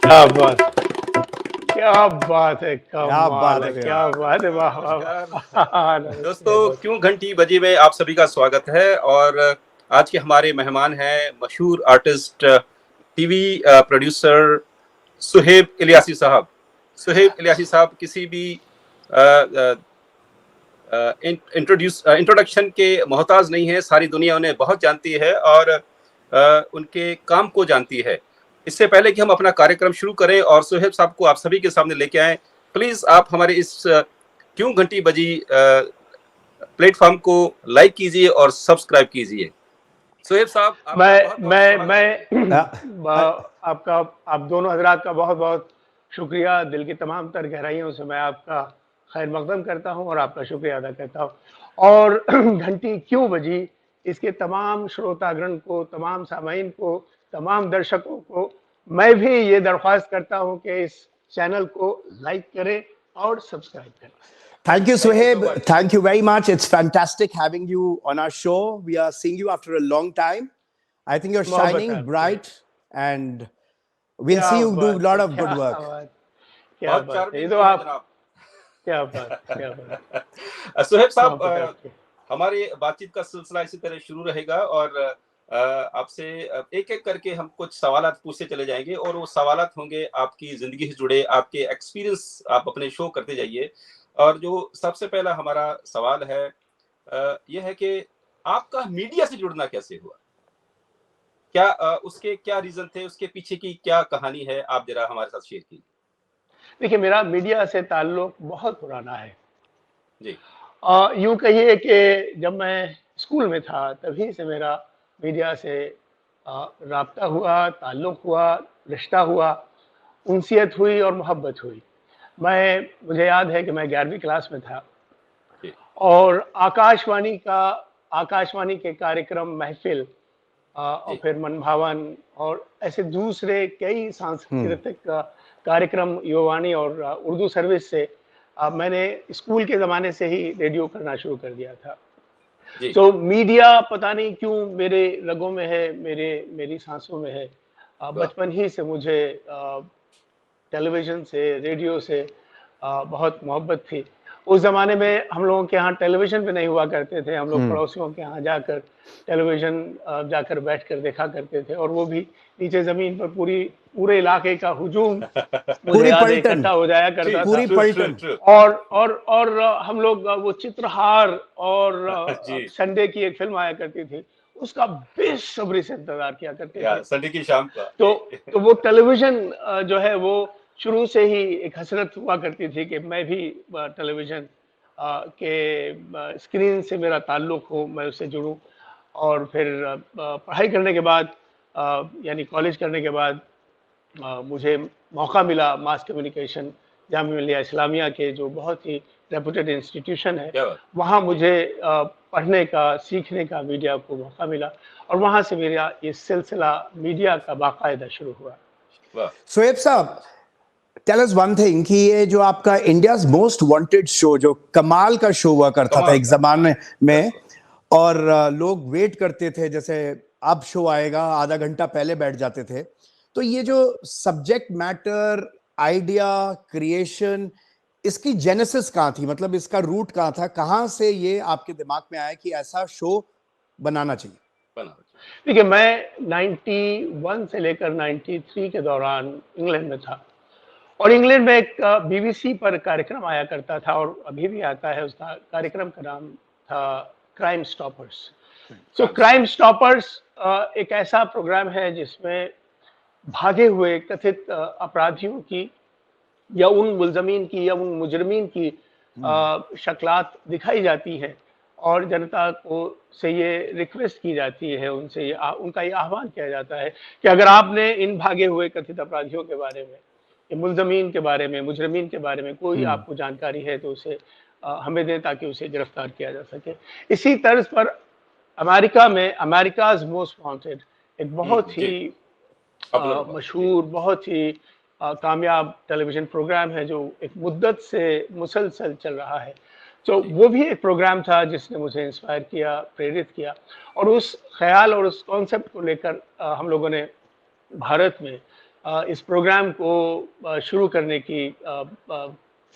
क्या बात क्या बात है, क्या कमाल बात है, है भैया। क्या बात है, वाह वाह नमस्कार वाह। नमस्ते दोस्तों, बहुत। क्यों घंटी बजी में आप सभी का स्वागत है। और आज के हमारे मेहमान हैं मशहूर artist, TV producer Suhaib Ilyasi साहब। सुहेब इलियासी साहब किसी भी इंट्रोडक्शन के मोहताज नहीं है। सारी दुनिया उन्हें बहुत जानती है और उनके काम को जानती है। इससे पहले कि हम अपना कार्यक्रम शुरू करें और सुहेब साहब को आप सभी के सामने लेके आए, प्लीज आप हमारे इस क्यों घंटी बजी प्लेटफॉर्म को लाइक कीजिए और सब्सक्राइब कीजिए। सुहेब साहब, आपका बहुत बहुत स्वागत है। आपका, आप दोनों हजरात का बहुत बहुत शुक्रिया। दिल की तमाम तर गहराइयों से मैं आपका खैर मकदम करता हूं और आपका शुक्रिया अदा करता हूं। और घंटी क्यों बजी, इसके तमाम श्रोतागण को, तमाम सामाईन को, तमाम दर्शकों को मैं भी ये दरख्वास्त करता हूं कि इस चैनल को लाइक करें और सब्सक्राइब करें। Thank you, thank you so Suhaib. Much. Thank you very much. It's fantastic having you on our show. We are seeing you after a long time. I think you're मोहब्बत shining आपसे। bright, and we'll क्या see you do a बात है, lot of क्या good work. बात, क्या बहुत बात है, ये चार्मिंग तो भी है आप, जनाब। क्या बात, क्या बात, सुहेब साहब, मोहब्बत आपकी। हमारे बातचीत का सिलसिला इसी तरह शुरू रहेगा और आपसे एक एक करके हम कुछ सवालात पूछते चले जाएंगे और वो सवालात होंगे आपकी जिंदगी से जुड़े, आपके एक्सपीरियंस आप अपने शो करते जाइए। और जो सबसे पहला हमारा सवाल है यह है कि आपका मीडिया से जुड़ना कैसे हुआ? क्या उसके क्या रीजन थे, उसके पीछे की क्या कहानी है, आप जरा हमारे साथ शेयर कीजिए। देखिए, मेरा मीडिया से ताल्लुक बहुत पुराना है। जी। यूं कहिए कि जब मैं स्कूल में था तभी से मेरा मीडिया से राब्ता हुआ, ताल्लुक हुआ, रिश्ता हुआ, उनसियत हुई और मोहब्बत हुई। मुझे याद है कि मैं 11वीं क्लास में था जी। और आकाशवाणी के कार्यक्रम महफिल और जी। फिर मनभावन और ऐसे दूसरे कई सांस्कृतिक कार्यक्रम युवावाणी और उर्दू सर्विस से मैंने स्कूल के ज़माने से ही रेडियो करना शुरू कर दिया था। जी। तो मीडिया पता नहीं क्यों मेरे रगों में है, मेरी सांसों में है। वाह। बचपन ही से मुझे टेलीविज़न से, रेडियो से बहुत मोहब्बत थी। उस ज़माने में हम लोगों के यहाँ टेलीविज़न भी नहीं हुआ करते थे। हम लोग पड़ोसियों के यहाँ जाकर टेलीविज़न जाकर बैठकर देखा करते थे और वो भी नीचे ज़मीन पर पूरे इलाके का हुजूम मुझे पूरी याद है पलटन, इकट्ठा हो जाया जी, करता था। पूरी ट्रू ट्रू पलटन. ट्रू। और हम लोग वो चित्रहार और जी। संडे की एक फ़िल्म आया करती थी, उसका बेसब्री से इंतज़ार किया करते थे। या संडे की शाम का। तो जी। तो वो टेलीविज़न जो है वो शुरू से ही एक हसरत हुआ करती थी कि मैं भी टेलीविज़न के स्क्रीन से मेरा ताल्लुक़ हो, मैं उससे जुड़ूँ। और फिर पढ़ाई करने के बाद यानी कॉलेज करने के बाद मुझे मौका मिला मास कम्युनिकेशन जामिया मिलिया इस्लामिया के, जो बहुत ही रेपुटेड इंस्टीट्यूशन है, क्या बात। वहाँ जी। मुझे पढ़ने का, सीखने का मीडिया को मौका मिला और वहाँ से मेरा ये सिलसिला मीडिया का बाकायदा शुरू हुआ। वाह। Suhaib साहब, tell us one thing कि ये जो आपका इंडियाज मोस्ट वांटेड शो, जो कमाल का शो हुआ करता था कमाल एक का। जमाने में, बस। और लोग वेट करते थे, जैसे अब शो आएगा आधा घंटा पहले बैठ जाते थे। तो ये जो सब्जेक्ट मैटर, आइडिया, क्रिएशन, इसकी जेनेसिस कहाँ थी? मतलब इसका रूट कहाँ था? कहाँ से ये आपके दिमाग में आया कि ऐसा शो बनाना चाहिए? बना। देखिए, मैं 91 से लेकर 93 के दौरान इंग्लैंड में था और इंग्लैंड में एक बीबीसी पर कार्यक्रम आया करता था और अभी भी आता है। उसका कार्यक्रम का नाम था क्राइम स्टॉपर्स। सो क्राइम स्टॉपर्स एक ऐसा प्रोग्राम है जिसमें भागे हुए कथित अपराधियों की या उन मुल्ज़मीन की या उन मुजरिमीन की शक्लात दिखाई जाती हैं और जनता को से ये रिक्वेस्ट की जाती है, उनसे उनका ये आह्वान किया जाता है कि अगर आपने इन भागे हुए कथित अपराधियों के बारे में, मुल्ज़मीन के बारे में, मुजरिमीन के बारे में कोई आपको जानकारी है तो उसे हमें दें ताकि उसे गिरफ्तार किया जा सके। इसी तर्ज पर अमेरिका में अमेरिकाज़ मोस्ट वांटेड एक बहुत जी। ही पॉपुलर हुआ। जी। मशहूर, बहुत ही कामयाब टेलीविज़न प्रोग्राम है जो एक मुद्दत से मुसलसल चल रहा है। तो जी। वो भी एक प्रोग्राम था जिसने मुझे इंस्पायर किया, प्रेरित किया और उस ख़्याल और उस कॉन्सेप्ट को लेकर हम लोगों ने भारत में इस प्रोग्राम को शुरू करने की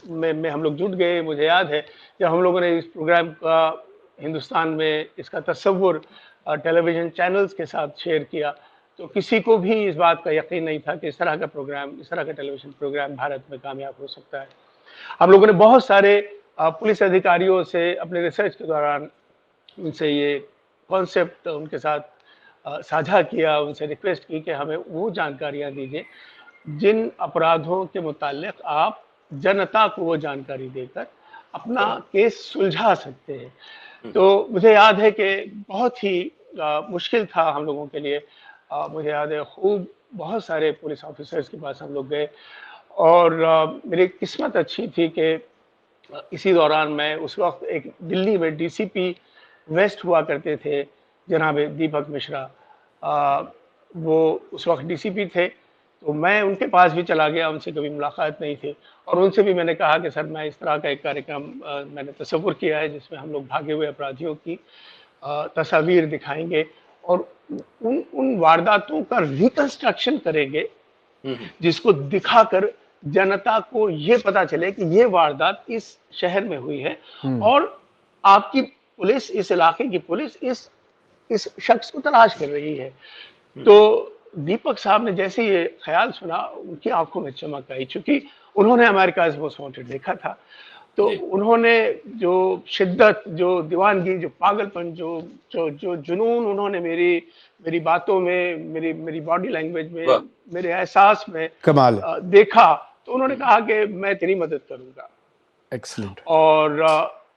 में हम लोग जुट गए। मुझे याद है जब हम लोगों ने इस प्रोग्राम का हिंदुस्तान में इसका तस्वुर टेलीविज़न चैनल्स के साथ शेयर किया, तो किसी को भी इस बात का यकीन नहीं था कि इस तरह का प्रोग्राम, इस तरह का टेलीविज़न प्रोग्राम भारत में कामयाब हो सकता है। हम लोगों ने बहुत सारे पुलिस अधिकारियों से अपने रिसर्च के दौरान उनसे ये कॉन्सेप्ट उनके साथ साझा किया, उनसे रिक्वेस्ट की कि हमें वो जानकारियाँ दीजिए जिन अपराधों के मुताल्लिक़ आप जनता को वो जानकारी देकर अपना केस सुलझा सकते हैं। तो मुझे याद है कि बहुत ही मुश्किल था हम लोगों के लिए। मुझे याद है खूब बहुत सारे पुलिस ऑफिसर्स के पास हम लोग गए और मेरी किस्मत अच्छी थी कि इसी दौरान मैं उस वक़्त एक दिल्ली में डीसीपी वेस्ट हुआ करते थे, जनाब दीपक मिश्रा। वो उस वक़्त डीसीपी थे, तो मैं उनके पास भी चला गया, उनसे कभी मुलाकात नहीं थी और उनसे भी मैंने कहा कि सर मैं इस तरह का एक कार्यक्रम मैंने तसव्वुर किया है जिसमें हम लोग भागे हुए अपराधियों की तस्वीर दिखाएँगे और उन उन वारदातों का रिकंस्ट्रक्शन करेंगे, जिसको दिखाकर जनता को ये पता चले कि ये वारदात इस शहर में हुई है और आपकी पुलिस, इस इलाके की पुलिस इस शख्स को तलाश कर रही है। तो दीपक साहब ने जैसे ये ख्याल सुना, उनकी आंखों में चमक आई, चूंकि उन्होंने अमेरिकाज़ मोस्ट वांटेड देखा था। तो उन्होंने जो शिद्दत, जो दीवानगी, जो पागलपन, जो जुनून उन्होंने मेरी बातों में, मेरी बॉडी लैंग्वेज में, मेरे एहसास में कमाल देखा, तो उन्होंने कहा कि मैं तेरी मदद करूंगा। एक्सीलेंट। और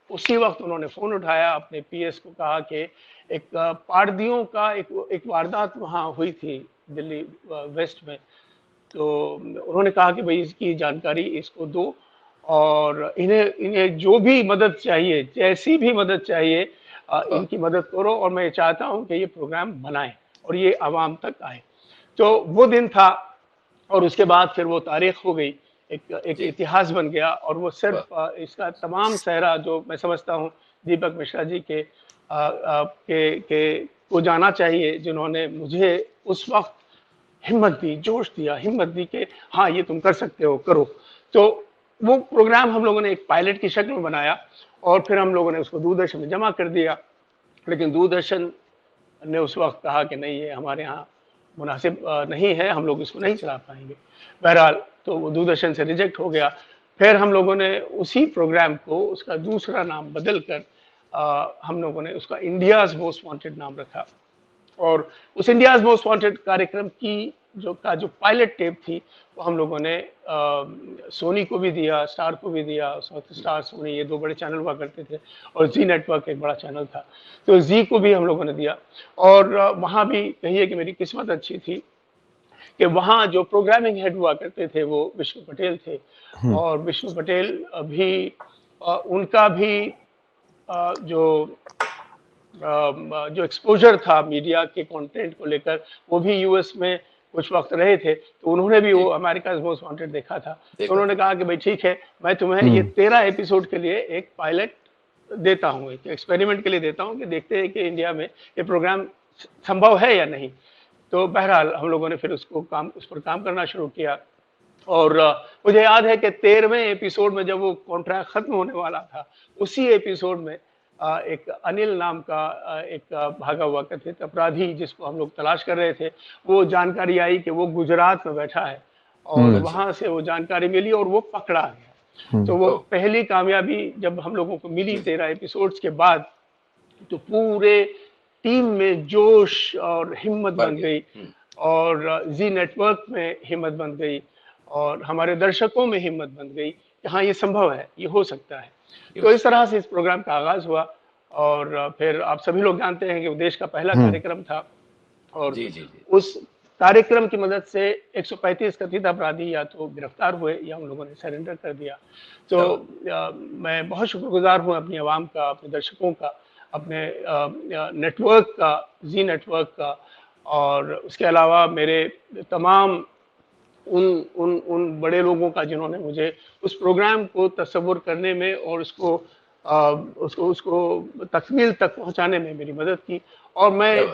उसी वक्त उन्होंने फोन उठाया, अपने पीएस को कहा कि एक पारदियों का एक वारदात वहाँ हुई थी दिल्ली वेस्ट में, तो उन्होंने कहा कि भाई इसकी जानकारी इसको दो और इन्हें जो भी मदद चाहिए, जैसी भी मदद चाहिए, इनकी मदद करो और मैं चाहता हूँ कि ये प्रोग्राम बनाएं और ये आवाम तक आए। तो वो दिन था और उसके बाद फिर वो तारीख हो गई, एक इतिहास बन गया और वो सिर्फ इसका तमाम सेहरा जो मैं समझता हूँ दीपक मिश्रा जी के को जाना चाहिए, जिन्होंने मुझे उस वक्त हिम्मत दी, जोश दिया, हिम्मत दी कि हाँ ये तुम कर सकते हो, करो। तो वो प्रोग्राम हम लोगों ने एक पायलट की शक्ल में बनाया और फिर हम लोगों ने उसको दूरदर्शन में जमा कर दिया, लेकिन दूरदर्शन ने उस वक्त कहा कि नहीं, ये हमारे यहाँ मुनासिब नहीं है, हम लोग इसको नहीं चला पाएंगे। बहरहाल तो वो दूरदर्शन से रिजेक्ट हो गया। फिर हम लोगों ने उसी प्रोग्राम को, उसका दूसरा नाम बदल कर हम लोगों ने उसका इंडियाज़ मोस्ट वांटेड नाम रखा और उस इंडियाज़ मोस्ट वांटेड कार्यक्रम की जो पायलट टेप थी वो हम लोगों ने सोनी को भी दिया, स्टार को भी दिया। उस वक्त स्टार, सोनी, ये दो बड़े चैनल हुआ करते थे और जी नेटवर्क एक बड़ा चैनल था, तो जी को भी हम लोगों ने दिया। और वहाँ भी कहिए कि मेरी किस्मत अच्छी थी कि वहाँ जो प्रोग्रामिंग हेड हुआ करते थे वो विष्णु पटेल थे और विष्णु पटेल भी उनका भी जो एक्सपोजर था मीडिया के कंटेंट को लेकर, वो भी यूएस में कुछ वक्त रहे थे, तो उन्होंने भी वो अमेरिकाज़ मोस्ट वांटेड देखा था। तो उन्होंने कहा कि भाई ठीक है, मैं तुम्हें ये 13 एपिसोड के लिए एक पायलट देता हूँ, एक एक्सपेरिमेंट के लिए देता हूँ कि देखते हैं कि इंडिया में ये प्रोग्राम संभव है या नहीं। तो बहरहाल हम लोगों ने फिर उस पर काम करना शुरू किया और मुझे याद है कि 13वें एपिसोड में जब वो कॉन्ट्रैक्ट खत्म होने वाला था, उसी एपिसोड में एक अनिल नाम का एक भागा हुआ कथित अपराधी जिसको हम लोग तलाश कर रहे थे, वो जानकारी आई कि वो गुजरात में बैठा है और वहां से वो जानकारी मिली और वो पकड़ा गया। तो वो पहली कामयाबी जब हम लोगों को मिली 13 एपिसोड्स के बाद, तो पूरे टीम में जोश और हिम्मत बन गई और जी नेटवर्क में हिम्मत बन गई और हमारे दर्शकों में हिम्मत बन गई कि हाँ ये संभव है, ये हो सकता है। तो इस तरह से इस प्रोग्राम का आगाज हुआ और फिर आप सभी लोग जानते हैं कि वो देश का पहला कार्यक्रम था और उस कार्यक्रम की मदद से 135 कथित अपराधी या तो गिरफ्तार हुए या उन लोगों ने सरेंडर कर दिया। तो मैं बहुत शुक्रगुजार हूँ अपनी आवाम का, अपने दर्शकों का, अपने नेटवर्क का, जी नेटवर्क का और उसके अलावा मेरे तमाम उन बड़े लोगों का जिन्होंने मुझे उस प्रोग्राम को तस्वुर करने में और उसको तकमील तक पहुंचाने में मेरी मदद की। और मैं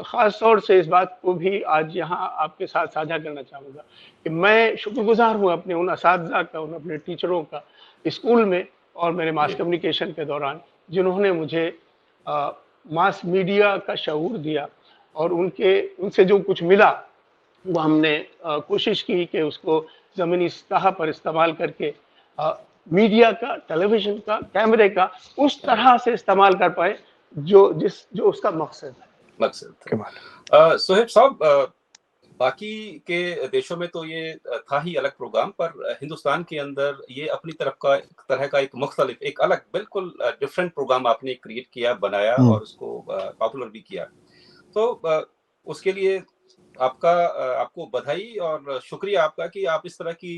ख़ास तौर से इस बात को भी आज यहाँ आपके साथ साझा करना चाहूँगा कि मैं शुक्रगुज़ार हूँ अपने उन असातिज़ा का, उन अपने टीचरों का, स्कूल में और मेरे मास जी। कम्युनिकेशन के दौरान, जिन्होंने मुझे मास मीडिया का शऊर दिया और उनसे जो कुछ मिला, वो हमने कोशिश की कि उसको ज़मीनी सतह पर इस्तेमाल करके अ, मीडिया का, टेलीविज़न का, कैमरे का उस क्या बात तरह से इस्तेमाल कर पाएँ जो उसका मकसद है। मकसद कमाल। था। सोहेब साहब, बाकी के देशों में तो ये था ही अलग प्रोग्राम, पर हिंदुस्तान के अंदर ये अपनी तरह का एक मुख्तलिफ, एक अलग बिल्कुल डिफरेंट प्रोग्राम आपने क्रिएट किया, बनाया और उसको पॉपुलर भी किया। तो उसके लिए आपको बधाई और शुक्रिया आपका कि आप इस तरह की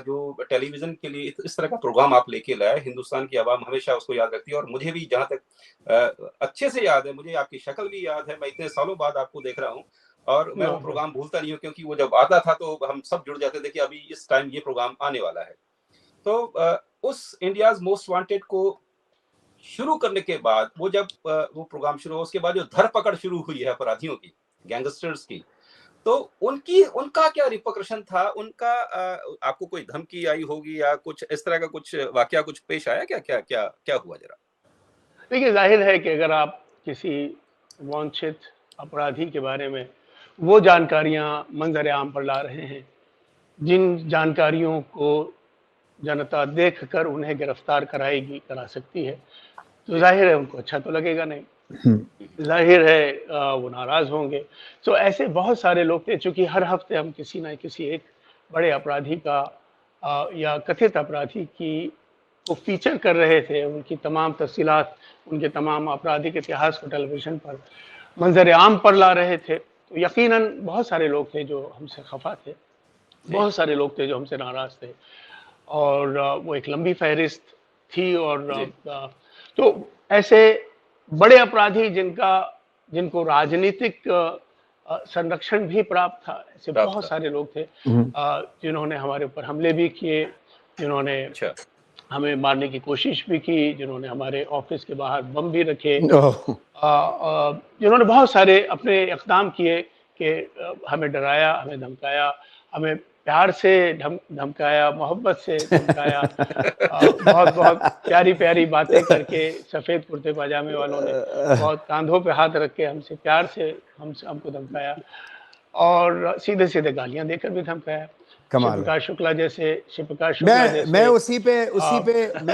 जो टेलीविज़न के लिए इस तरह का प्रोग्राम आप लेके लाए। हिंदुस्तान की आवाम हमेशा उसको याद रखती है और मुझे भी जहाँ तक अच्छे से याद है, मुझे आपकी शक्ल भी याद है, मैं इतने सालों बाद आपको देख रहा हूँ और मैं वो नो, नो। प्रोग्राम भूलता नहीं हूँ, क्योंकि वो जब आता था तो हम सब जुड़ जाते थे कि अभी इस टाइम ये प्रोग्राम आने वाला है। तो उस इंडियाज़ मोस्ट वांटेड को शुरू करने के बाद वो प्रोग्राम शुरू हुआ, उसके बाद जो धरपकड़ शुरू हुई है अपराधियों की, गैंगस्टर्स की, तो उनकी उनका क्या रिपरकशन था? आपको कोई धमकी आई होगी या कुछ इस तरह का कुछ वाकया कुछ पेश आया क्या? क्या हुआ ज़रा? देखिए, ज़ाहिर है कि अगर आप किसी वांछित अपराधी के बारे में वो जानकारियाँ मंज़र-ए-आम पर ला रहे हैं, जिन जानकारियों को जनता देखकर उन्हें गिरफ्तार करा सकती है, तो जी। ज़ाहिर है उनको अच्छा तो लगेगा नहीं। ज़ाहिर है वो नाराज़ होंगे। तो ऐसे बहुत सारे लोग थे, चूँकि हर हफ़्ते हम किसी न किसी एक बड़े अपराधी का या कथित अपराधी की को फ़ीचर कर रहे थे, उनकी तमाम तफ़सीलात, उनके तमाम आपराधिक इतिहास को टेलीविज़न पर मंज़र-ए-आम पर ला रहे थे। तो यकीनन बहुत सारे लोग थे जो हमसे ख़फ़ा थे, जी। बहुत सारे लोग थे जो हमसे नाराज़ थे और वो एक लंबी फ़हरिस्त थी और जी। तो ऐसे बड़े अपराधी जिनको राजनीतिक संरक्षण भी प्राप्त था, ऐसे प्राप्त बहुत था। सारे लोग थे जिन्होंने हमारे ऊपर हमले भी किए, जिन्होंने अच्छा। हमें मारने की कोशिश भी की, जिन्होंने हमारे ऑफ़िस के बाहर बम भी रखे, जिन्होंने बहुत सारे अपने इक़दाम किए कि हमें डराया, हमें धमकाया, हमें प्यार से धमकाया, मोहब्बत से धमकाया। बहुत-बहुत प्यारी-प्यारी बातें करके सफ़ेद कुर्ते पाजामे वालों ने बहुत काँधों पे हाथ रख के हमसे प्यार से हमको धमकाया और सीधे-सीधे गालियाँ देकर भी धमकाया। कमाल है। शिवप्रकाश शुक्ला मैं जैसे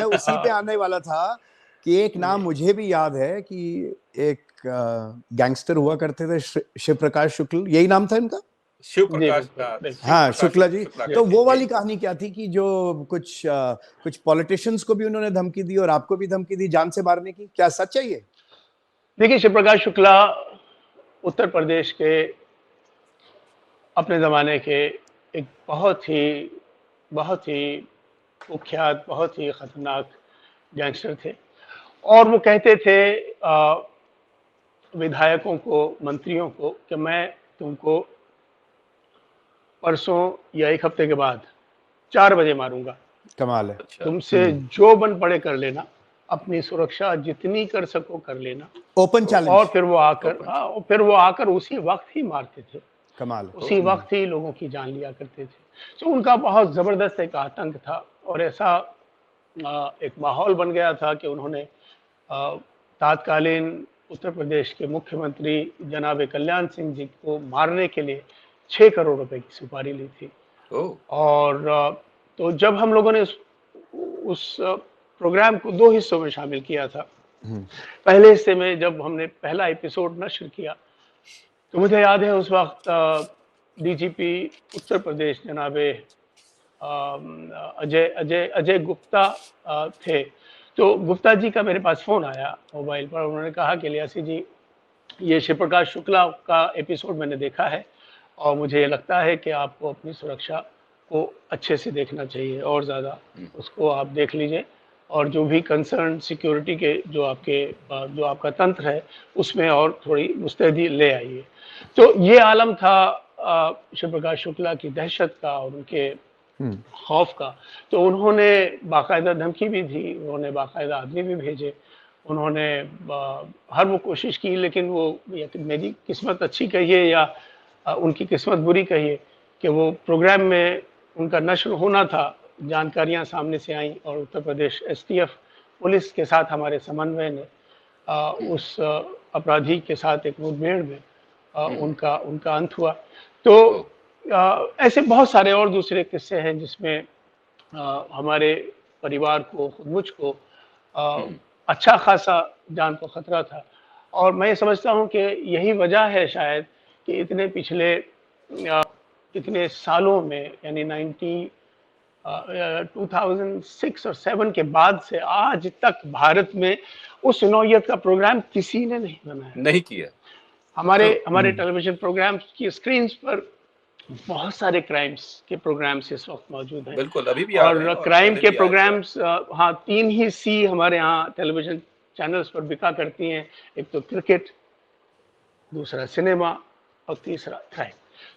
उसी पे आने वाला था कि एक नाम जी। मुझे भी याद है कि एक गैंगस्टर हुआ करते थे, शिव प्रकाश शुक्ल, यही नाम था इनका? शिव जी, प्रकाश बिल्कुल, बिल्कुल। शिव हाँ, प्रकाश शुक्ला जी। शुक्ला तो करके। वो जी। वाली कहानी क्या थी कि जो कुछ पॉलिटिशियंस को भी उन्होंने धमकी दी और आपको भी धमकी दी जान से मारने की? क्या सच है ये? देखिए, शिवप्रकाश शुक्ला उत्तर प्रदेश के अपने ज़माने के एक बहुत ही कुख्यात, बहुत ही खतरनाक गैंगस्टर थे और वो कहते थे विधायकों को, मंत्रियों को कि मैं तुमको परसों या 1 हफ्ते के बाद 4 बजे मारूँगा। कमाल है। अच्छा। तुमसे जो बन पड़े कर लेना, अपनी सुरक्षा जितनी कर सको कर लेना। ओपन तो और चैलेंज। ओपन। फिर वो आकर उसी वक़्त ही मारते थे। कमाल है। उसी वक़्त ही लोगों की जान लिया करते थे। तो उनका बहुत ज़बरदस्त एक आतंक था और ऐसा एक माहौल बन गया था कि उन्होंने तात्कालीन उत्तर प्रदेश के मुख्यमंत्री जनाब कल्याण सिंह जी को मारने के लिए 6 करोड़ रुपए की सुपारी ली थी। ओह! और तो जब हम लोगों ने उस प्रोग्राम को 2 हिस्सों में शामिल किया था। पहले हिस्से में जब हमने पहला एपिसोड नश्र किया, तो मुझे याद है उस वक़्त डीजीपी उत्तर प्रदेश जनाब अजय गुप्ता थे। तो गुप्ता जी का मेरे पास फ़ोन आया मोबाइल पर, उन्होंने कहा कि लियासी जी, ये शिवप्रकाश शुक्ला का एपिसोड मैंने देखा है और मुझे लगता है कि आपको अपनी सुरक्षा को अच्छे से देखना चाहिए और ज़्यादा हुँ। उसको आप देख लीजिए और जो भी कंसर्न सिक्योरिटी के जो आपका तंत्र है, उसमें और थोड़ी मुस्तैदी ले आइए। तो ये आलम था शिवप्रकाश शुक्ला की दहशत का और उनके खौफ का। तो उन्होंने बाकायदा धमकी भी दी, उन्होंने बाकायदा आदमी भी भेजे, उन्होंने हर वो कोशिश की, लेकिन वो या तो मेरी किस्मत अच्छी कहिए या उनकी किस्मत बुरी कहिए कि वो प्रोग्राम में उनका नश्र होना था, जानकारियाँ सामने से आईं और उत्तर प्रदेश एसटीएफ पुलिस के साथ हमारे समन्वय ने उस अपराधी के साथ एक मुठभेड़ में उनका उनका अंत हुआ। तो ऐसे बहुत सारे और दूसरे किस्से हैं जिसमें हमारे परिवार को, खुद मुझको अच्छा खासा जान को खतरा था। और मैं ये समझता हूँ कि यही वजह है शायद कि इतने पिछले इतने सालों में, यानी 2006 और 7 के बाद से आज तक भारत में उस नौइयत का प्रोग्राम किसी ने नहीं बनाया, नहीं किया। हमारे टेलीविजन प्रोग्राम्स की स्क्रीन्स पर बहुत सारे क्राइम्स के प्रोग्राम्स इस वक्त मौजूद हैं। बिल्कुल, अभी भी आ रहे हैं और और क्राइम पहले के भी आए प्रोग्राम्स, हाँ, 3 ही सी हमारे यहाँ टेलीविजन चैनल्स पर बिका करती हैं। एक तो क्रिकेट, दूसरा सिनेमा और तीसरा क्राइम।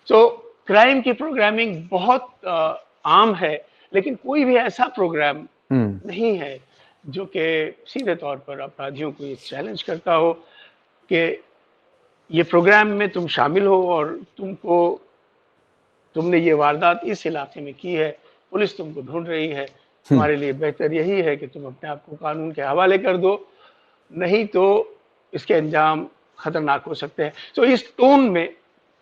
तो क्राइम की प्रोग्रामिंग बहुत आम है, लेकिन कोई भी ऐसा प्रोग्राम नहीं है जो कि सीधे तौर पर अपराधियों को ये चैलेंज करता हो कि ये प्रोग्राम में तुम शामिल हो और तुमने ये वारदात इस इलाके में की है, पुलिस तुमको ढूंढ रही है, तुम्हारे लिए बेहतर यही है कि तुम अपने आप को कानून के हवाले कर दो, नहीं तो इसके अंजाम खतरनाक हो सकते हैं। तो इस टोन में,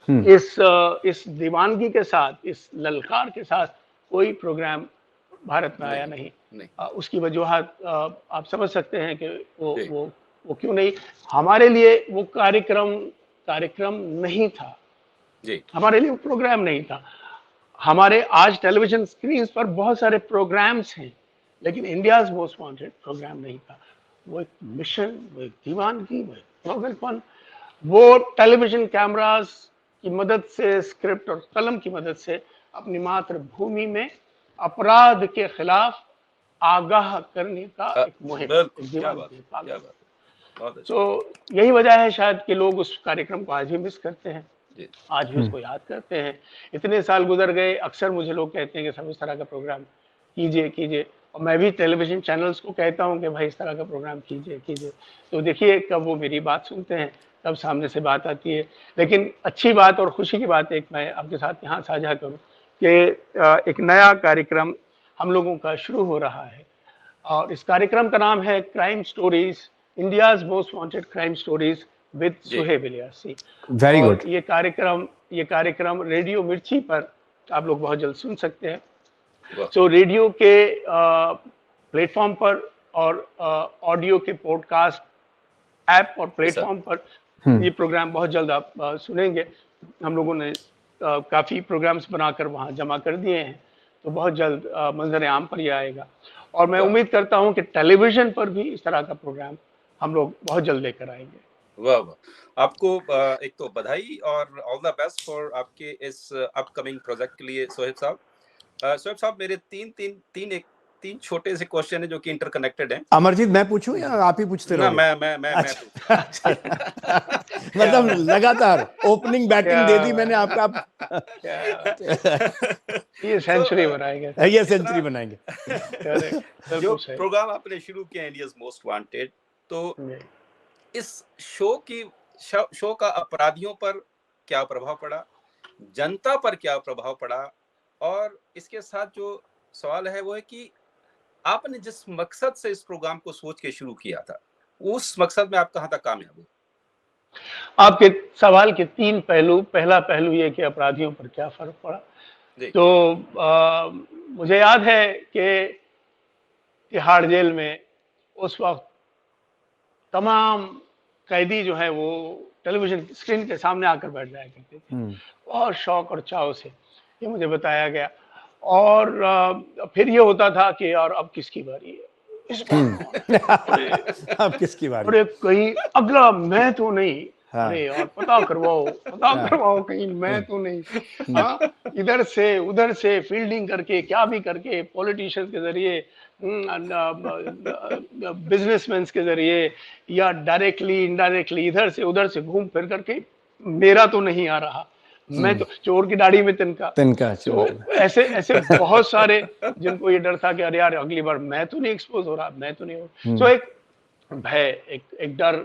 इस दीवानगी के साथ, इस ललकार के साथ कोई प्रोग्राम भारत में आया नहीं। उसकी वजूहत आप समझ सकते हैं कि वो क्यों नहीं। हमारे लिए वो कार्यक्रम नहीं था जी। हमारे लिए वो प्रोग्राम नहीं था। हमारे आज टेलीविजन स्क्रीन पर बहुत सारे प्रोग्राम्स हैं, लेकिन इंडियाज मोस्ट वांटेड प्रोग्राम नहीं था। वो एक मिशन, वो एक दीवानगी, वो एक पागलपन, वो टेलीविजन कैमरास की मदद से, स्क्रिप्ट और कलम की मदद से अपनी मातृभूमि में अपराध के खिलाफ आगाह करने का एक मुहिम, तो यही वजह है शायद कि लोग उस कार्यक्रम को आज भी मिस करते हैं, आज भी उसको याद करते हैं। इतने साल गुजर गए, अक्सर मुझे लोग कहते हैं कि सब इस तरह का प्रोग्राम कीजिए, और मैं भी टेलीविजन चैनल्स को कहता हूं कि भाई इस तरह का प्रोग्राम कीजिए। तो देखिए कब वो मेरी बात सुनते हैं, कब सामने से बात आती है। लेकिन अच्छी बात और खुशी की बात एक मैं आपके साथ यहाँ साझा करूँ कि एक नया कार्यक्रम हम लोगों का शुरू हो रहा है, और इस कार्यक्रम का नाम है crime stories, India's most wanted crime stories with Suhaib Ilyasi. Very good. ये कार्यक्रम रेडियो मिर्ची पर आप लोग बहुत जल्द सुन सकते हैं। तो रेडियो के प्लेटफॉर्म पर और ऑडियो के पॉडकास्ट ऐप और प्लेटफॉर्म पर ये प्रोग्राम बहुत जल्द आप सुनेंगे। हम लोगों ने काफ़ी प्रोग्राम्स बनाकर वहाँ जमा कर दिए हैं, तो बहुत जल्द मंजर आम पर ये आएगा। और मैं उम्मीद करता हूँ कि टेलीविजन पर भी इस तरह का प्रोग्राम हम लोग बहुत जल्द लेकर आएंगे। वाह वाह, आपको एक तो बधाई और ऑल द बेस्ट फॉर आपके इस अपकमिंग प्रोजेक्ट के लिए सोहेब साहब। सोहेब साहब, मेरे तीन छोटे से क्वेश्चन है जो कि इंटरकनेक्टेड हैं। अमरजीत, मैं पूछूं या आप ही पूछते रहोगे? मैं अच्छा। मतलब लगातार ओपनिंग बैटिंग दे दी मैंने आपका। ये सेंचुरी बनाएंगे, ये सेंचुरी बनाएंगे। जो प्रोग्राम आपने शुरू किया इंडियाज मोस्ट वांटेड, तो इस शो का अपराधियों पर क्या प्रभाव पड़ा, जनता पर क्या प्रभाव पड़ा, और इसके साथ जो सवाल है वो है कि आपने जिस मकसद से इस प्रोग्राम को सोच के शुरू किया था, उस मकसद में आप कहां तक कामयाब हुए? आपके सवाल के 3 पहलू। पहला पहलू ये कि अपराधियों पर क्या फर्क पड़ा। तो मुझे याद है कि तिहाड़ जेल में उस वक्त तमाम कैदी जो है वो टेलीविजन स्क्रीन के सामने आकर बैठ जाया करते थे, बहुत शौक और चाव से, ये मुझे बताया गया। और फिर ये होता था कि यार अब किसकी बारी है, इस बार अब किसकी बारी, अरे कहीं अगला मैं तो नहीं, अरे यार पता करवाओ कहीं मैं तो नहीं। हाँ, इधर से उधर से फील्डिंग करके, क्या भी करके, पॉलिटिशियंस के जरिए, बिजनेसमैन के जरिए, या डायरेक्टली इनडायरेक्टली इधर से उधर से घूम फिर करके मेरा तो नहीं आ रहा, मैं तो चोर की दाढ़ी में तिनका। तो ऐसे बहुत सारे जिनको ये डर था कि अरे यार अगली बार मैं तो नहीं एक्सपोज हो रहा, मैं तो नहीं हो। तो एक भय, एक डर,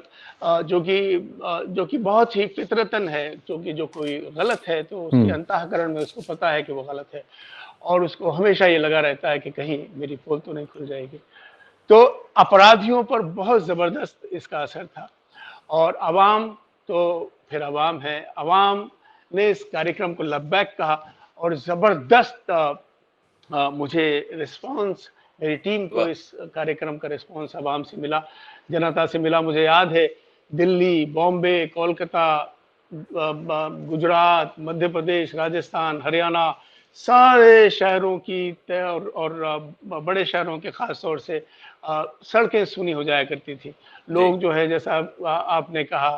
जो कि बहुत ही फितरतन है, क्योंकि जो कोई गलत है तो उसके अंतःकरण में उसको पता है कि वो गलत है, और उसको हमेशा ये लगा रहता है कि कहीं मेरी पोल तो नहीं खुल जाएगी। तो अपराधियों पर बहुत ज़बरदस्त इसका असर था, और अवाम तो फिर अवाम है। अवाम ने इस कार्यक्रम को लब्बैक कहा, और ज़बरदस्त मुझे रिस्पॉन्स, मेरी टीम को वाह! इस कार्यक्रम का रिस्पॉन्स अवाम से मिला, जनता से मिला। मुझे याद है दिल्ली, बॉम्बे, कोलकाता, गुजरात, मध्य प्रदेश, राजस्थान, हरियाणा, सारे शहरों की और बड़े शहरों के खास तौर से सड़कें सूनी हो जाया करती थी। जी, लोग जो है, जैसा आपने कहा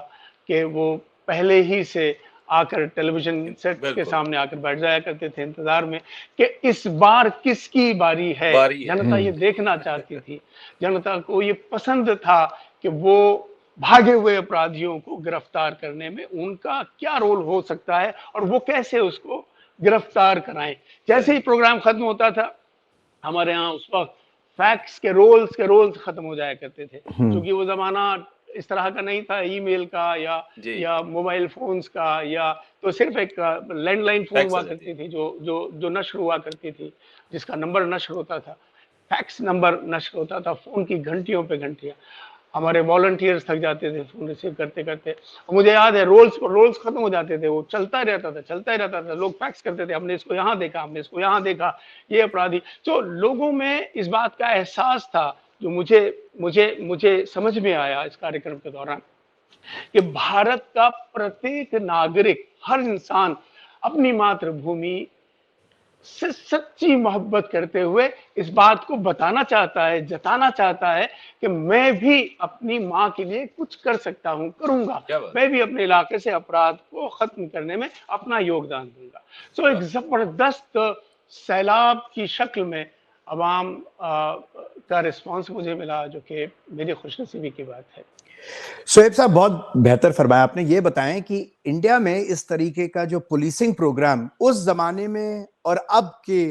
कि वो पहले ही से आकर टेलीविज़न सेट के बिल्कुल, सामने आकर बैठ जाया करते थे इंतज़ार में कि इस बार किसकी बारी है। बारी है। जनता ये देखना चाहती थी। जनता को ये पसंद था कि वो भागे हुए अपराधियों को गिरफ्तार करने में उनका क्या रोल हो सकता है, और वो कैसे उसको गिरफ्तार कराएँ। जैसे ही करें। प्रोग्राम खत्म होता था, हमारे यहाँ उस वक़्त फैक्स के रोल्स खत्म हो जाया करते थे, क्योंकि वो ज़माना इस तरह का नहीं था, ईमेल का जी, या मोबाइल फ़ोन्स का, या तो सिर्फ़ एक लैंडलाइन फ़ोन फैक्स हुआ आ जाती करती है। थी, जो नष्ट हुआ करती थी, जिसका नंबर नष्ट होता था। फैक्स नंबर नष्ट होता था, फ़ोन की घंटियों पे घंटियाँ। हमारे वॉलंटियर्स थक जाते थे फ़ोन रिसीव करते-करते। और मुझे याद है रोल्स खत्म हो जाते थे, वो चलता ही रहता था। लोग फैक्स करते थे, हमने इसको यहाँ देखा, हमने इसको यहाँ देखा, ये अपराधी। तो लोगों में इस बात का एहसास था, जो मुझे मुझे मुझे समझ में आया इस कार्यक्रम के दौरान, कि भारत का प्रत्येक नागरिक, हर इंसान अपनी मातृभूमि से सच्ची मोहब्बत करते हुए इस बात को बताना चाहता है, जताना चाहता है कि मैं भी अपनी माँ के लिए कुछ कर सकता हूँ, करूँगा। क्या बात मैं भी अपने इलाके से अपराध को खत्म करने में अपना योगदान दूँगा। सो है! एक वाह! ज़बरदस्त सैलाब की शक्ल में अवाम का रिस्पॉन्स मुझे मिला, जो कि मेरी खुशनसीबी की बात है। शोएब साहब, बहुत बेहतर फरमाया आपने। ये बताएं कि इंडिया में इस तरीके का जो पुलिसिंग प्रोग्राम उस जमाने में और अब के,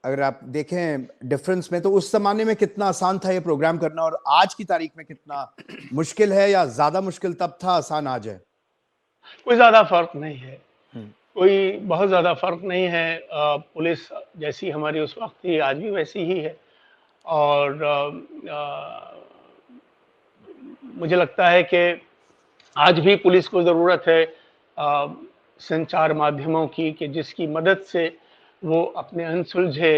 अगर आप देखें डिफरेंस में, तो उस जमाने में कितना आसान था ये प्रोग्राम करना, और आज की तारीख में कितना मुश्किल है, या ज्यादा मुश्किल तब था, आसान आज है? कोई ज़्यादा फ़र्क नहीं है। हम्म। कोई बहुत ज़्यादा फ़र्क नहीं है। पुलिस जैसी हमारी उस वक़्त थी, आज भी वैसी ही है। और मुझे लगता है कि आज भी पुलिस को ज़रूरत है अ, संचार माध्यमों की, कि जिसकी मदद से वो अपने अनसुलझे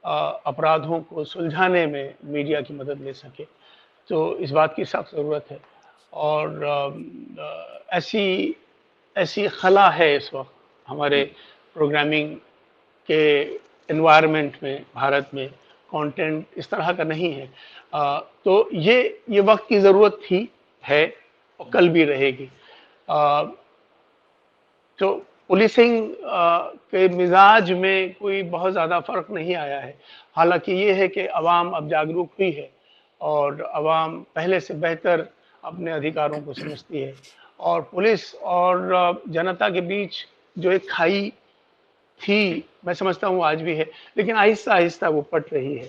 अपराधों को सुलझाने में मीडिया की मदद ले सके। तो इस बात की सख्त ज़रूरत है। और ऐसी ऐसी खला है इस वक़्त हमारे हुँ, प्रोग्रामिंग के एनवायरनमेंट में, भारत में कंटेंट इस तरह का नहीं है। तो ये वक़्त की ज़रूरत थी, है, और कल भी रहेगी। अ, तो पुलिसिंग के मिज़ाज में कोई बहुत ज़्यादा फ़र्क नहीं आया है। हालाँकि ये है कि अवाम अब जागरूक हुई है, और अवाम पहले से बेहतर अपने अधिकारों को समझती है, और पुलिस और जनता के बीच जो एक खाई थी, मैं समझता हूँ आज भी है, लेकिन आहिस्ता-आहिस्ता वो पट रही है।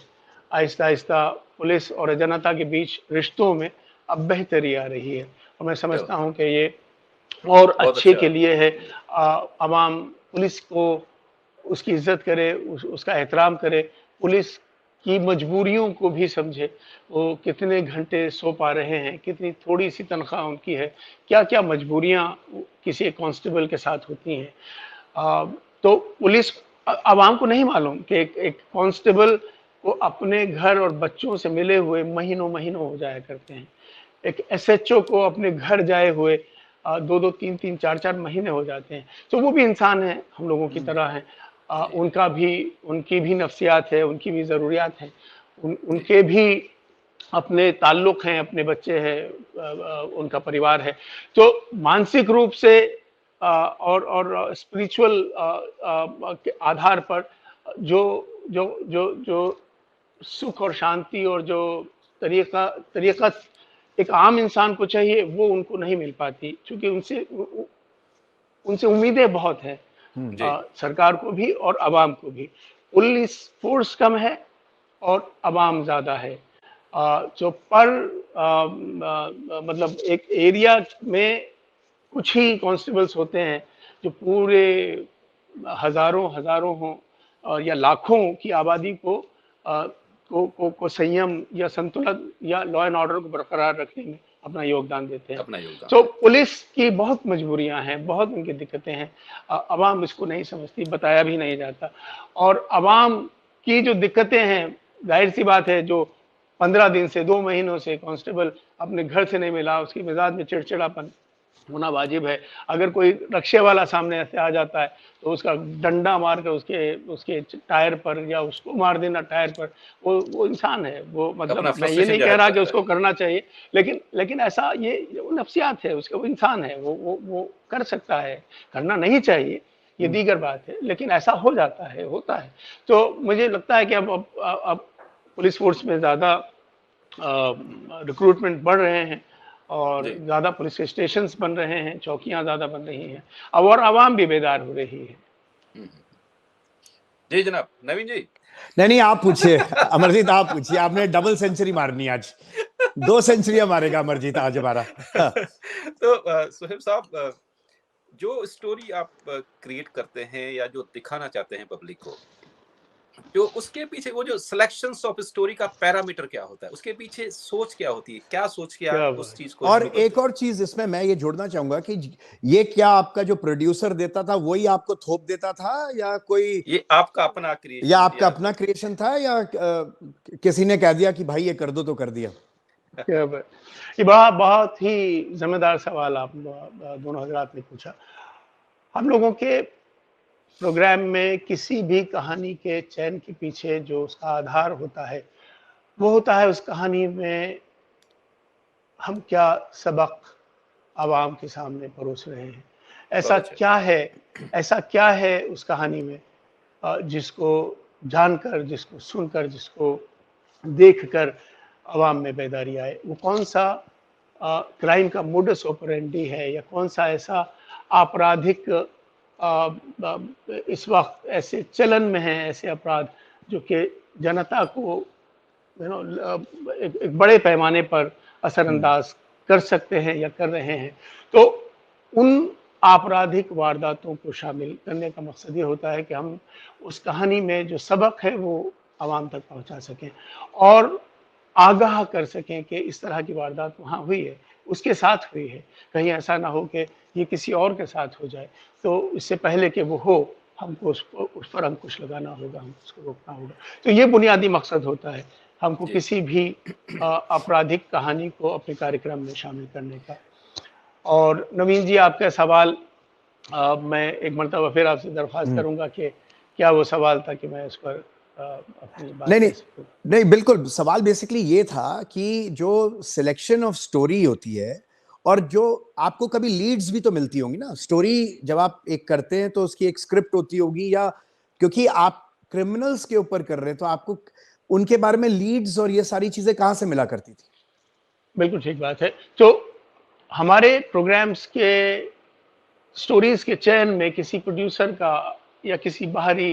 आहिस्ता-आहिस्ता पुलिस और जनता के बीच रिश्तों में अब बेहतरी आ रही है, और मैं क्या समझता बात हूँ कि ये और बहुत अच्छे अच्छा। के लिए है। अवाम पुलिस को, उसकी इज़्ज़त करे, उसका एहतराम करे, पुलिस की मजबूरियों को भी समझे। वो कितने घंटे सो पा रहे हैं, कितनी थोड़ी-सी तनख्वाह उनकी है, क्या-क्या मजबूरियाँ किसी एक कांस्टेबल के साथ होती हैं। अ, तो पुलिस अवाम को नहीं मालूम कि एक एक कांस्टेबल को अपने घर और बच्चों से मिले हुए महीनों-महीनों हो जाया करते हैं। एक एसएचओ को अपने घर जाए हुए 2-2, 3-3, 4-4 महीने हो जाते हैं। तो वो भी इंसान हैं, हम लोगों की हुँ, तरह हैं। जी, उनकी भी नफ्सियात है, उनकी भी ज़रूरियात हैं। जी, उनके भी अपने ताल्लुक़ हैं, अपने बच्चे हैं, उनका परिवार है। तो मानसिक रूप से और स्पिरिचुअल के आधार पर जो जो सुख और शांति, और जो तरीक़त एक आम इंसान को चाहिए, वो उनको नहीं मिल पाती, क्योंकि उनसे उम्मीदें बहुत हैं, जी, सरकार को भी और अवाम को भी। पुलिस फ़ोर्स कम है और अवाम ज़्यादा है। जो पर मतलब एक एरिया में कुछ ही कांस्टेबल्स होते हैं जो पूरे हजारों हों और या लाखों की आबादी को संयम या संतुलन या लॉ एंड ऑर्डर को बरकरार रखने में अपना योगदान देते हैं। अपना योगदान। तो पुलिस की बहुत मजबूरियां हैं, बहुत उनकी दिक्कतें हैं, अवाम इसको नहीं समझती, बताया भी नहीं जाता। और अवाम की जो दिक्कतें हैं, जाहिर सी बात है, जो 15 दिन से 2 महीनों से कांस्टेबल अपने घर से नहीं मिला, उसकी मिजाज में चिड़चिड़ापन होना वाजिब है। अगर कोई रक्शे वाला सामने से आ जाता है तो उसका डंडा मार कर उसके टायर पर या उसको मार देना टायर पर, वो इंसान है, वो मतलब मैं ये नहीं कह रहा कि उसको करना चाहिए, लेकिन ऐसा ये नफ्सियात है उसका, वो इंसान है, वो कर सकता है, करना नहीं चाहिए ये दीगर बात है, लेकिन ऐसा हो जाता है, होता है। तो मुझे लगता है कि अब पुलिस फोर्स में ज़्यादा रिक्रूटमेंट बढ़ रहे हैं और ज़्यादा पुलिस स्टेशंस बन रहे हैं, चौकियां ज़्यादा बन रही हैं, अब और आवाम भी बेदार हो रही है। जी जनाब। नवीन जी। नहीं आप पूछिए अमरजीत, आप पूछिए, आपने डबल सेंचुरी मारनी आज, 2 सेंचुरियां मारेगा अमरजीत आज हमारा। तो सुहेब साहब, जो स्टोरी आप क्रिएट करते हैं या जो दिखाना चाहते हैं पब्लिक को, जो उसके पीछे वो जो सिलेक्शंस ऑफ स्टोरी का पैरामीटर क्या होता है, उसके पीछे सोच क्या होती है, क्या सोच के आप उस चीज को? और एक और चीज इसमें मैं ये जोड़ना चाहूंगा कि ये क्या आपका जो प्रोड्यूसर देता था वही आपको थोप देता था, या कोई ये आपका अपना क्रिएशन, या आपका अपना क्रिएशन था, या किसी ने कह दिया कि भाई ये कर दो तो कर दिया? ये बहुत ही जिम्मेदार सवाल आप दोनों हजरात ने पूछा। हम लोगों के प्रोग्राम में किसी भी कहानी के चयन के पीछे जो उसका आधार होता है वो होता है उस कहानी में हम क्या सबक आवाम के सामने परोस रहे हैं। ऐसा क्या है उस कहानी में जिसको जानकर, जिसको सुनकर, जिसको देखकर आवाम में बेदारी आए। वो कौन सा क्राइम का मोडस ऑपरेंडी है, या कौन सा ऐसा आपराधिक इस वक्त ऐसे चलन में है, ऐसे अपराध जो कि जनता को एक बड़े पैमाने पर असरअंदाज कर सकते हैं या कर रहे हैं। तो उन आपराधिक वारदातों को शामिल करने का मकसद ये होता है कि हम उस कहानी में जो सबक है वो आवाम तक पहुंचा सकें और आगाह कर सकें कि इस तरह की वारदात वहाँ हुई है, उसके साथ हुई है, कहीं ऐसा ना हो कि ये किसी और के साथ हो जाए। तो इससे पहले कि वो हो, हमको उस पर अंकुश लगाना होगा, हमको उसको रोकना होगा। तो ये बुनियादी मकसद होता है हमको किसी भी आपराधिक कहानी को अपने कार्यक्रम में शामिल करने का। और नवीन जी, आपका सवाल मैं एक मरतबा फिर आपसे दरख्वास्त करूंगा कि क्या वो सवाल था कि मैं उस पर अपनी बात नहीं बिल्कुल। सवाल बेसिकली ये था कि जो सिलेक्शन ऑफ स्टोरी होती है और जो आपको कभी लीड्स भी तो मिलती होंगी ना, स्टोरी जब आप एक करते हैं तो उसकी एक स्क्रिप्ट होती होगी, या क्योंकि आप क्रिमिनल्स के ऊपर कर रहे हैं तो आपको उनके बारे में लीड्स और ये सारी चीजें कहां से मिला करती थी? बिल्कुल ठीक बात है। तो हमारे प्रोग्राम्स के स्टोरीज के चयन में किसी प्रोड्यूसर का या किसी बाहरी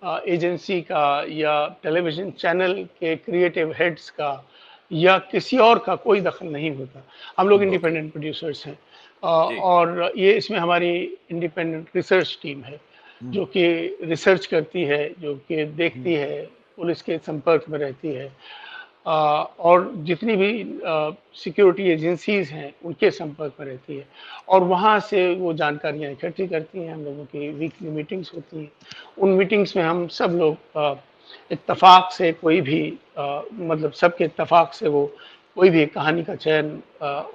एजेंसी का या टेलीविजन चैनल के क्रिएटिव हेड्स का या किसी और का कोई दखल नहीं होता। हम लोग इंडिपेंडेंट प्रोड्यूसर्स हैं और ये इसमें हमारी इंडिपेंडेंट रिसर्च टीम है जो कि रिसर्च करती है, जो कि देखती है, पुलिस के संपर्क में रहती है और जितनी भी सिक्योरिटी एजेंसीज हैं उनके संपर्क में रहती है और वहाँ से वो जानकारियाँ इकट्ठी करती हैं। हम लोगों की वीकली मीटिंग्स होती हैं, उन मीटिंग्स में हम सब लोग इत्तफाक से कोई भी मतलब सबके इत्तफाक से वो कोई भी कहानी का चयन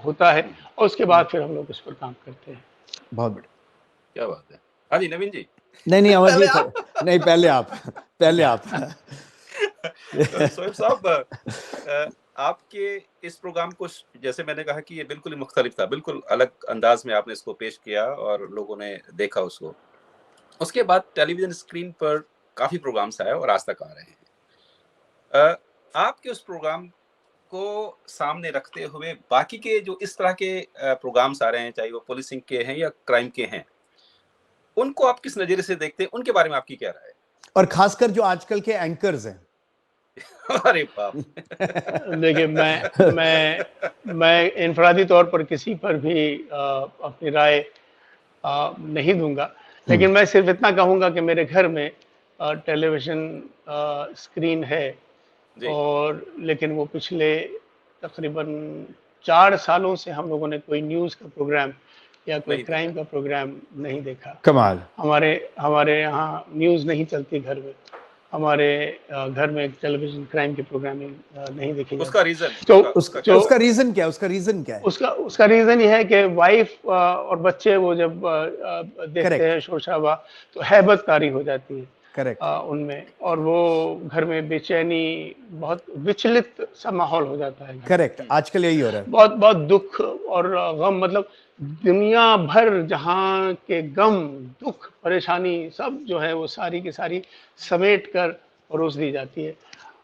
होता है और उसके बाद फिर हम लोग उस पर काम करते हैं। बहुत बढ़िया, क्या बात है। हाँ जी नवीन जी। नहीं अमरजीत नहीं, पहले आप सोहेब साहब, आपके इस प्रोग्राम को, जैसे मैंने कहा कि ये बिल्कुल ही मुख्तलिफ था, बिल्कुल अलग अंदाज में आपने इसको पेश किया और लोगों ने देखा उसको। उसके बाद टेलीविजन स्क्रीन पर काफी प्रोग्राम्स आए और आज तक आ रहे हैं। आपके उस प्रोग्राम को सामने रखते हुए बाकी के जो इस तरह के प्रोग्राम्स आ रहे हैं, चाहे वो पुलिसिंग के हैं या क्राइम के हैं, उनको आप किस नजरिए से देखते हैं, उनके बारे में आपकी क्या राय है? और खासकर जो आजकल के एंकर्स हैं अरे बाप देखिए मैं इनफरादी तौर पर किसी पर भी अपनी राय नहीं दूँगा। लेकिन मैं सिर्फ़ इतना कहूँगा कि मेरे घर में टेलीविज़न स्क्रीन है जी, और लेकिन वो पिछले तकरीबन 4 सालों से हम लोगों ने कोई न्यूज़ का प्रोग्राम या कोई नहीं क्राइम देखा। का प्रोग्राम नहीं देखा। कमाल। हमारे हमारे यहाँ न्यूज़ नहीं चलती घर में। हमारे घर में टेलीविज़न क्राइम की प्रोग्रामिंग नहीं देखी उसका जाती। रीज़न तो उसका क्या जो उसका रीज़न? रीजन क्या है? उसका रीजन क्या है? उसका उसका रीज़न ये है कि वाइफ़ और बच्चे वो जब देखते करेक्ट, हैं शोर-शराबा तो हैबतकारी हो जाती है करेक्ट, उनमें और वो घर में बेचैनी बहुत विचलित सा माहौल हो जाता है घर में। करेक्ट। आजकल यही हो रहा है। बहुत बहुत दुःख और गम मतलब दुनिया भर जहाँ के गम, दुःख, परेशानी सब जो है वो सारी की सारी समेट कर परोस दी जाती है।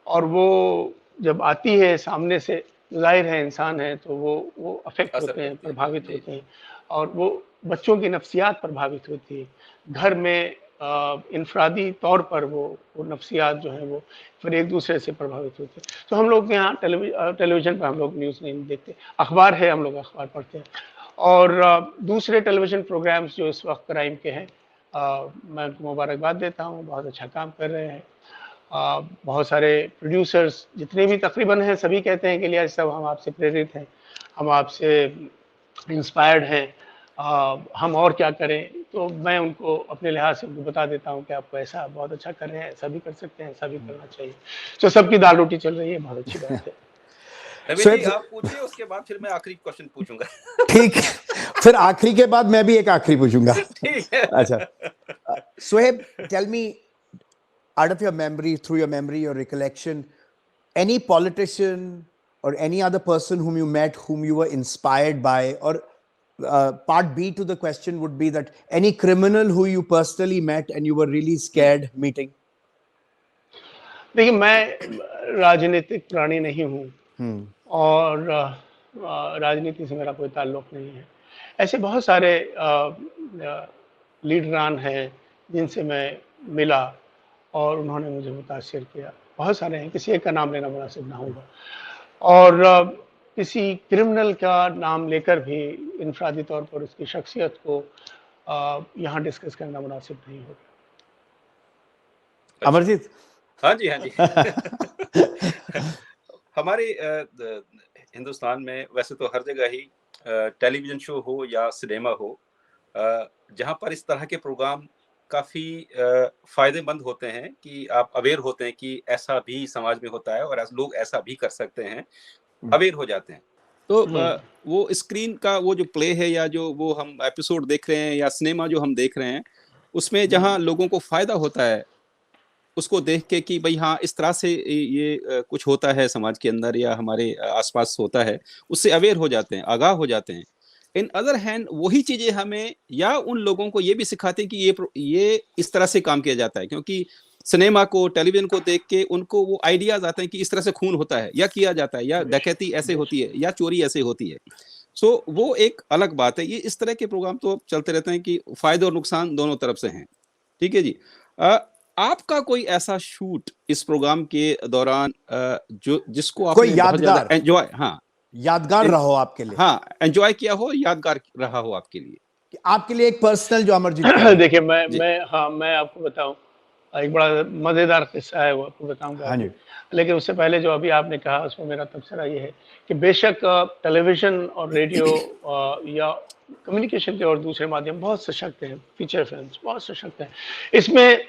और वो जब आती है सामने से ज़ाहिर है इंसान है तो वो अफ़ेक्ट असर होते हैं, करती है। प्रभावित जी, होते हैं और वो बच्चों की नफ्सियात प्रभावित होती है। घर में इनफ़रादी तौर पर वो नफ्सियात जो हैं वो फिर एक-दूसरे से प्रभावित होते हैं। तो हम लोग के यहाँ टेलीविज़न पे हम लोग न्यूज़ नहीं देखते। अखबार है, हम लोग अखबार पढ़ते हैं और दूसरे टेलीविज़न प्रोग्राम्स जो इस वक़्त क्राइम के हैं मैं उनको मुबारकबाद देता हूँ, बहुत अच्छा काम कर रहे हैं। बहुत सारे प्रोड्यूसर्स जितने भी तकरीबन हैं सभी कहते हैं कि लिया साहब हम आपसे प्रेरित हैं, हम आपसे इंस्पायर्ड हैं हम और क्या करें? तो मैं उनको अपने लिहाज से उनको बता देता हूँ कि आपको ऐसा बहुत अच्छा कर रहे हैं, ऐसा भी कर सकते हैं, ऐसा भी करना चाहिए। तो सबकी दाल-रोटी चल रही है, बहुत अच्छी बात है। नवीन जी शोएब, आप पूछिए उसके बाद फिर मैं आखिरी क्वेश्चन पूछूँगा। ठीक है। फिर आखिरी के बाद मैं भी एक आखिरी पूछूंगा। ठीक है। अच्छा, Sohaib, tell me, out of your memory, through your memory, your recollection, any politician or any other person whom you met, whom you were inspired by, or part B to the question would be that any criminal who you personally met and you were really hmm, scared meeting? देखिए मैं राजनीतिक प्राणी नहीं हूँ Hmm. और राजनीति से मेरा कोई ताल्लुक़ नहीं है। ऐसे बहुत सारे लीडरान हैं जिनसे मैं मिला और उन्होंने मुझे मुतासिर किया। बहुत सारे हैं, किसी एक का नाम लेना मुनासिब ना होगा। और किसी क्रिमिनल का नाम लेकर भी इनफ़रादी तौर पर उसकी शख्सियत को यहाँ डिस्कस करना मुनासिब नहीं होगा। अच्छा। Amarjit? हाँ जी, हाँ जी। हमारे हिंदुस्तान में वैसे तो हर जगह ही टेलीविज़न शो हो या सिनेमा हो जहाँ पर इस तरह के प्रोग्राम काफ़ी फ़ायदेमंद होते हैं कि आप अवेयर होते हैं कि ऐसा भी समाज में होता है और लोग ऐसा भी कर सकते हैं, अवेयर हो जाते हैं। तो हुँ। वो स्क्रीन का वो जो प्ले है या जो वो हम एपिसोड देख रहे हैं या सिनेमा जो हम देख रहे हैं, उसमें जहाँ लोगों को फ़ायदा होता है उसको देख के कि भई हाँ, इस तरह से ये कुछ होता है समाज के अंदर या हमारे आस-पास होता है, उससे अवेयर हो जाते हैं, आगाह हो जाते हैं। इन अदर हैंड वही चीज़ें हमें या उन लोगों को ये भी सिखाते हैं कि ये इस तरह से काम किया जाता है क्योंकि सिनेमा को, टेलीविज़न को देख के उनको वो आइडियाज़ आते हैं कि इस तरह से खून होता है या किया जाता है या बेशक, डकैती ऐसे होती है बेशक। या चोरी ऐसे होती है। सो वो एक अलग बात है। ये इस तरह के प्रोग्राम तो चलते रहते हैं कि फ़ायदे और नुकसान दोनों तरफ से हैं। ठीक है जी। अ, आपका कोई ऐसा शूट इस प्रोग्राम के दौरान जो जिसको कोई आपने बहुत ज़्यादा यादगार, एन्जॉय हाँ, यादगार इन रहा हो आपके लिए, हाँ, एन्जॉय किया हो, यादगार रहा हो आपके लिए? कि आपके लिए एक पर्सनल जो अमरजीत का रहे? देखिए जी। मैं आपको बताऊँ एक बड़ा मज़ेदार किस्सा है वो आपको बताऊँगा हाँ अभी। जी। लेकिन उससे पहले जो अभी आपने कहा उसमें मेरा तबसरा ये है कि बेशक टेलीविज़न और रेडियो या कम्युनिकेशन के और दूसरे माध्यम बहुत सशक्त हैं, फ़ीचर फ़िल्म्स बहुत सशक्त हैं। इसमें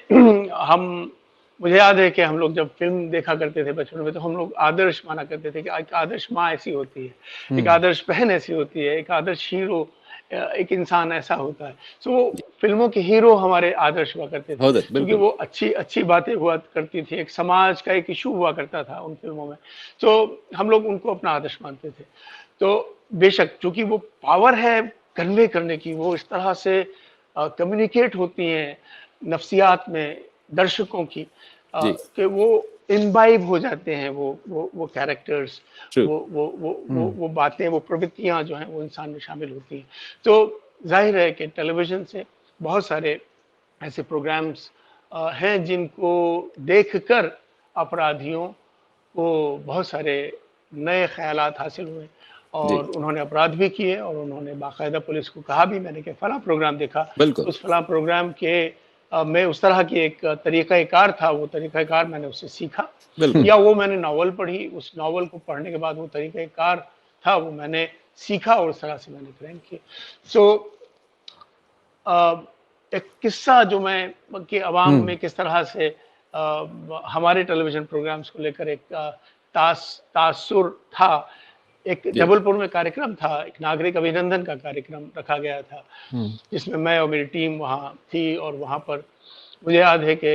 हम मुझे याद है कि हम लोग जब फ़िल्म देखा करते थे बचपन में तो हम लोग आदर्श माना करते थे कि एक आदर्श माँ ऐसी होती है, एक हम्म। आदर्श बहन ऐसी होती है, एक आदर्श हीरो एक इंसान ऐसा होता है। तो वो जी, फ़िल्मों के हीरो हमारे आदर्श हुआ करते थे, बहुत क्योंकि बिल्कुल। वो अच्छी बातें हुआ करती थी, एक समाज का एक इश्यू हुआ करता था उन फ़िल्मों में, तो हम लोग उनको अपना आदर्श मानते थे। तो बेशक चूँकि वो पावर है कन्वे करने की, वो इस तरह से कम्युनिकेट होती हैं नफ्सियात में दर्शकों की जी, कि वो इम्बाइब हो जाते हैं वो कैरेक्टर्स, ट्रू। हम्म। वो बातें, वो प्रवृत्तियाँ जो हैं वो इंसान में शामिल होती हैं। तो ज़ाहिर है कि टेलीविज़न से बहुत सारे ऐसे प्रोग्राम्स हैं जिनको देखकर अपराधियों को बहुत सारे नए ख़यालात हासिल हुए और जी, उन्होंने अपराध भी किए और उन्होंने बाकायदा पुलिस को कहा भी मैंने कि फ़लाँ प्रोग्राम देखा, बिल्कुल, उस फ़लाँ प्रोग्राम के में उस तरह की एक तरीक़ा-ए-कार था, वो तरीक़ा-ए-कार मैंने उससे सीखा बिल्कुल। या वो मैंने नॉवल पढ़ी, उस नॉवल को पढ़ने के बाद वो तरीक़ा-ए-कार था, वो मैंने सीखा और उस तरह से मैंने क्राइम किए। सो एक किस्सा जो मैं कि अवाम हुँ, में किस तरह से हमारे टेलीविज़न प्रोग्राम्स को लेकर एक तासुर था। एक जी, जबलपुर में कार्यक्रम था, एक नागरिक अभिनंदन का कार्यक्रम रखा गया था, हुँ, जिसमें मैं और मेरी टीम वहाँ थी और वहाँ पर मुझे याद है कि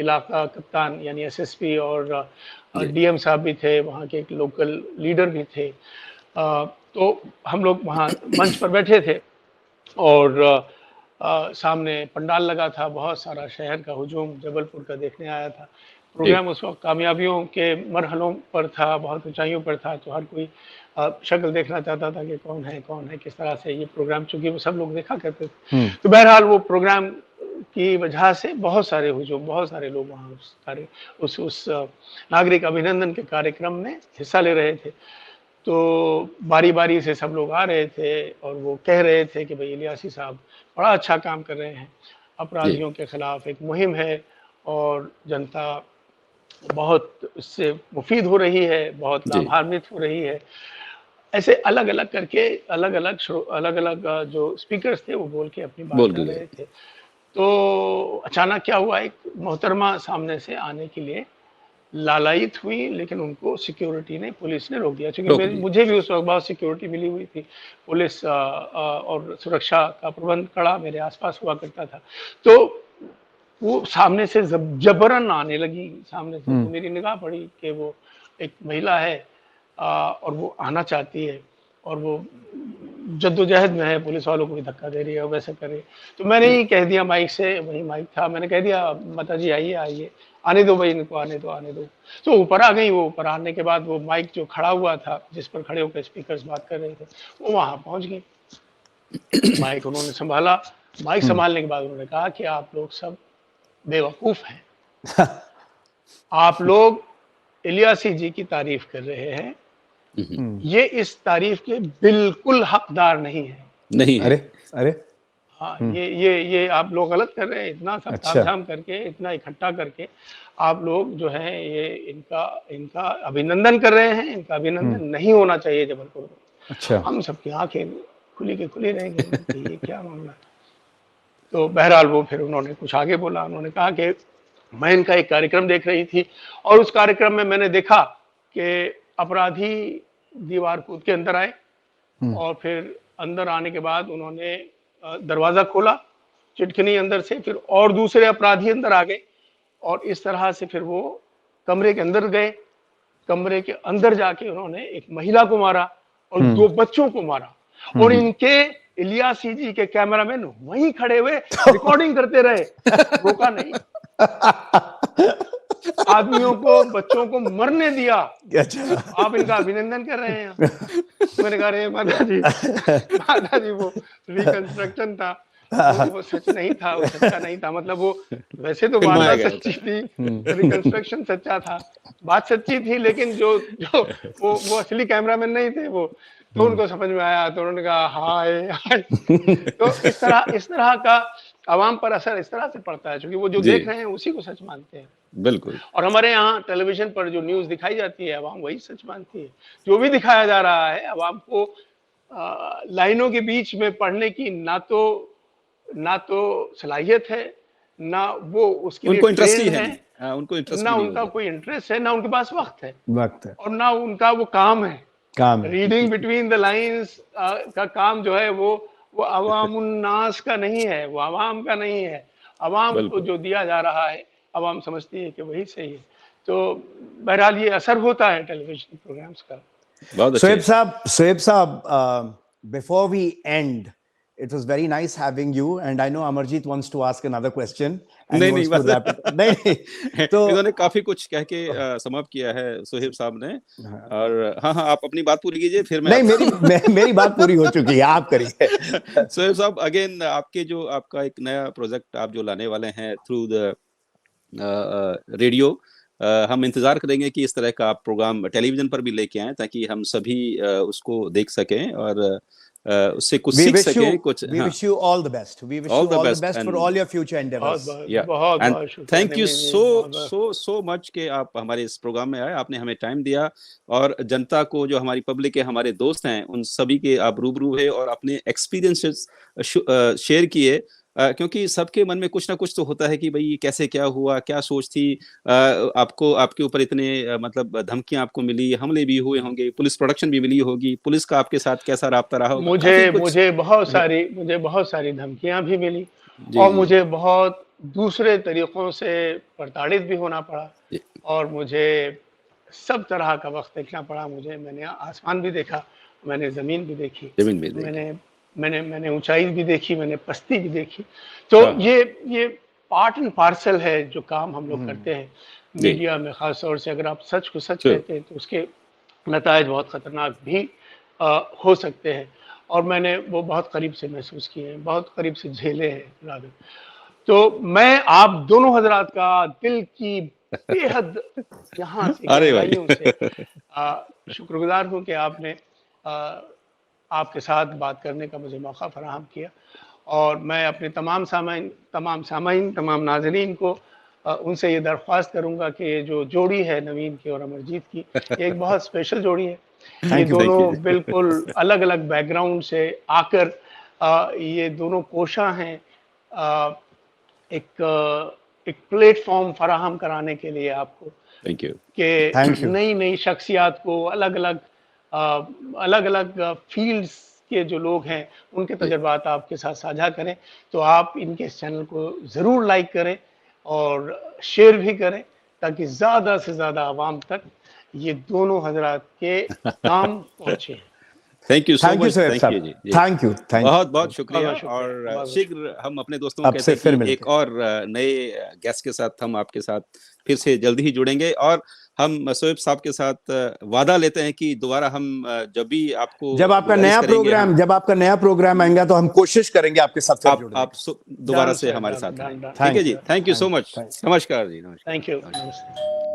इलाका कप्तान यानी एसएसपी और जी, डीएम साहब भी थे, वहाँ के एक लोकल लीडर भी थे। तो हम लोग वहाँ मंच पर बैठे थे और सामने पंडाल लगा था, बहुत सारा शहर का हुजूम जबलपुर का देखने आया था। जी, प्रोग्राम उस वक़्त कामयाबियों के मरहलों पर था, बहुत ऊँचाइयों पर था, तो हर कोई शक्ल देखना चाहता था कि कौन है, किस तरह से ये प्रोग्राम चूँकि वो सब लोग देखा करते थे। हुँ, तो बहरहाल वो प्रोग्राम की वजह से बहुत सारे हुजूम, बहुत सारे लोग वहाँ उस नागरिक अभिनंदन के कार्यक्रम में हिस्सा ले रहे थे। तो बारी-बारी से सब लोग आ रहे थे और वो कह रहे थे कि भई इलियासी साहब बड़ा अच्छा काम कर रहे हैं। जी, अपराधियों के खिलाफ एक मुहिम है और जनता बहुत इससे मुफ़ीद हो रही है, बहुत जी, लाभान्वित हो रही है। ऐसे अलग-अलग करके अलग-अलग जो स्पीकर्स थे वो बोल के अपनी बात बोल कर गए। रहे थे। तो अचानक क्या हुआ एक मोहतरमा सामने से आने के लिए लालायित हुई लेकिन उनको सिक्योरिटी ने पुलिस ने रोक दिया क्योंकि रोक मेरे दिया। मुझे भी उस वक़्त बहुत सिक्योरिटी मिली हुई थी। पुलिस और सुरक्षा का प्रबंध कड़ा मेरे आस-पास हुआ करता था। तो वो सामने से जबरन आने लगी सामने से, तो हुँ, मेरी निगाह पड़ी कि वो एक महिला है और वो आना चाहती है और वो जद्दोजहद में है, पुलिस वालों को भी धक्का दे रही है और वैसे कर रही है। तो मैंने जी, ही कह दिया माइक से, वही माइक था, मैंने कह दिया माताजी आइए, आइए, आने दो भई इनको आने दो, आने दो। तो ऊपर आ गई वो, ऊपर आने के बाद वो माइक जो खड़ा हुआ था, जिस पर खड़े होकर स्पीकर्स बात कर रहे थे, वो वहाँ पहुँच गई। माइक उन्होंने सँभाला, माइक हुँ, सँभालने के बाद उन्होंने कहा कि आप लोग सब बेवकूफ़ हैं। आप लोग इलियासी जी की तारीफ़ कर रहे हैं, हुँ, हुँ। हुँ, ये इस तारीफ़ के बिल्कुल हकदार नहीं हैं। नहीं है। अरे! अरे! हाँ, हुँ, ये आप लोग गलत कर रहे हैं, इतना सब अच्छा, तामझाम करके, इतना इकट्ठा करके, आप लोग जो हैं ये इनका इनका अभिनंदन कर रहे हैं, इनका हुँ, अभिनंदन नहीं होना चाहिए जबलपुर में। अच्छा, हम सबकी आँखें खुली की खुली रह गईं कि ये क्या मामला है? तो बहरहाल वो फिर उन्होंने कुछ आगे बोला, उन्होंने कहा कि मैं इनका एक कार्यक्रम देख रही थी और उस कार्यक्रम में मैंने देखा कि अपराधी दीवार कूद के अंदर आए हुँ, और फिर अंदर आने के बाद उन्होंने दरवाज़ा खोला, चिटकिनी अंदर से फिर और दूसरे अपराधी अंदर आ गए और इस तरह से फिर वो कमरे के अंदर गए, कमरे के अंदर जाके उन्होंने एक महिला को मारा और हुँ, 2 बच्चों को मारा हुँ, और हुँ। इनके इलियासी जी के कैमरामैन वहीं खड़े हुए रिकॉर्डिंग करते रहे, रोका नहीं। आदमियों को, बच्चों को मरने दिया, अच्छा। आप इनका अभिनंदन कर रहे हैं। मैंने कहा अरे माताजी वो रिकंस्ट्रक्शन था, वो सच नहीं था, वो सच्चा नहीं था मतलब वो वैसे तो फ़िल्माया वारदात गया सच्ची था। थी, हुँ, रिकंस्ट्रक्शन सच्चा था, बात सच्ची थी लेकिन जो जो वो असली कैमरामैन नहीं थे वो, तो हुँ। उनको समझ में आया तो उन्होंने कहा हाय हाय। तो इस तरह का अवाम पर असर इस तरह से पड़ता है, क्योंकि वो जो जी, देख रहे हैं उसी को सच मानते हैं। बिल्कुल। और हमारे यहाँ टेलीविज़न पर जो न्यूज़ दिखाई जाती है, अवाम वही सच मानती है। जो भी दिखाया जा रहा है, अवाम को लाइनों के बीच में पढ़ने की ना तो सलाहियत है, ना वो उसके लिए उनको इंटरेस्ट ही ट्रेन्ड है हैं, नहीं। हाँ, उनको इंटरेस्ट ना भी नहीं उनका होगा। कोई इंटरेस्ट है, ना उनके पास वक़्त है वक़्त है, और ना उनका वो काम है। काम है। रीडिंग बिटवीन द लाइन्स का काम जो है वो अवामुन्नास का नहीं है, वो अवाम का नहीं है। अवाम को बिल्कुल, जो दिया जा रहा है, अवाम समझती है कि वही सही है। तो बहरहाल ये असर होता है टेलीविज़न प्रोग्राम्स का। बहुत Shoaib अच्छे। साहब, Shoaib साहब, before we end, it was very nice having you, and I know Amarjeet wants to ask another question, and he नहीं, नहीं wants to बस wrap it. नहीं, नहीं, तो इन्होंने काफ़ी कुछ कह के समाप्त किया है सोहेब साहब ने हाँ, और हाँ, हाँ, आप अपनी बात पूरी कीजिए फिर मैं नहीं, आपको मेरी बात पूरी हो चुकी है, आप करिए। सोहेब साहब अगेन आपके जो आपका एक नया प्रोजेक्ट आप जो लाने वाले हैं थ्रू द रेडियो हम इंतजार करेंगे कि इस तरह का आप प्रोग्राम टेलीविजन पर भी लेके आएं, ताकि हम सभी उसको देख सकें और उससे कुछ सीख सकें कुछ। We wish you all the best. We wish All you the all the best best for and all your future endeavors. yeah and शुक्रिया thank you Naveen ji, so much कि आप हमारे इस प्रोग्राम में आए, आपने हमें टाइम दिया और जनता को, जो हमारी पब्लिक है, हमारे दोस्त हैं, उन सभी के आप रूबरू हुए और अपने एक्सपीरियंसेस शेयर किए, क्योंकि सबके मन में कुछ ना कुछ तो होता है कि भाई कैसे क्या हुआ, क्या सोच थी, आपको आपके ऊपर इतने मतलब धमकियां आपको मिली, हमले भी हुए होंगे, पुलिस प्रोडक्शन भी मिली होगी, पुलिस का आपके साथ कैसा राब्ता रहा होगा, काफी कुछ। मुझे बहुत सारी धमकियां भी मिली जी और जी मुझे बहुत दूसरे तरीकों से प्रताड़ित भी होना पड़ा जी, और मुझे सब तरह का वक्त देखना पड़ा। मैंने आसमान भी देखा, मैंने ज़मीन भी देखी, जमीन में देखिए। मैंने मैंने ऊंचाई भी देखी, मैंने पस्ती भी देखी। तो हाँ हाँ ये पार्ट एंड पार्सल है जो काम हम लोग करते हैं जी मीडिया में। ख़ास तौर से अगर आप सच को सच sure, कहते हैं तो उसके नतायज बहुत ख़तरनाक भी हो सकते हैं और मैंने वो बहुत करीब से महसूस किए हैं, बहुत करीब से झेले हैं रादर। तो मैं आप दोनों हजरात का दिल की बेहद यहाँ से अरे भाई गहराइयों से शुक्रगुजार हूँ कि आपने आपके साथ बात करने का मुझे मौका फराहम किया और मैं अपने तमाम नाज़रीन को उनसे ये दरख्वास्त करूँगा कि ये जो जोड़ी है नवीन की और अमरजीत की, ये एक बहुत स्पेशल जोड़ी है। ये Thank you. थैंक दोनों यू। बिल्कुल अलग-अलग बैकग्राउंड से आकर ये दोनों कोशा हैं एक प्लेटफॉर्म फराहम कराने के लिए आपको थैंक यू। Thank कि you. नई शख्सियात को अलग-अलग फील्ड्स के जो लोग हैं उनके तजुर्बात आपके साथ साझा करें। तो आप इनके इस चैनल को ज़रूर लाइक करें और शेयर भी करें ताकि ज़्यादा से ज़्यादा आवाम तक ये दोनों हजरात के काम पहुँचे। Thank you so Thank you, much. Sohaib thank you साहब. जी जी, Thank you. Thank you. बहुत बहुत शुक्रिया बहुत शुक्रिया, और बहुत शीघ्र हम अपने दोस्तों को आपसे कहते फिर हैं कि मिलते एक और नए गेस्ट के साथ हम आपके साथ फिर से जल्दी ही जुड़ेंगे और हम सोएब साहब के साथ वादा लेते हैं कि दोबारा हम जब भी आपको जब आपका गुजारिश नया करेंगे, प्रोग्राम हम जब आपका नया प्रोग्राम आएगा तो हम कोशिश करेंगे आपके साथ फिर जुड़ने आप की। दोबारा डन से सर, हमारे डन साथ डन आएं। डन। ठीक है ji, thank you so Thank you. Much. नमस्कार जी, नमस्कार। थैंक यू, नमस्कार। नमस्ते।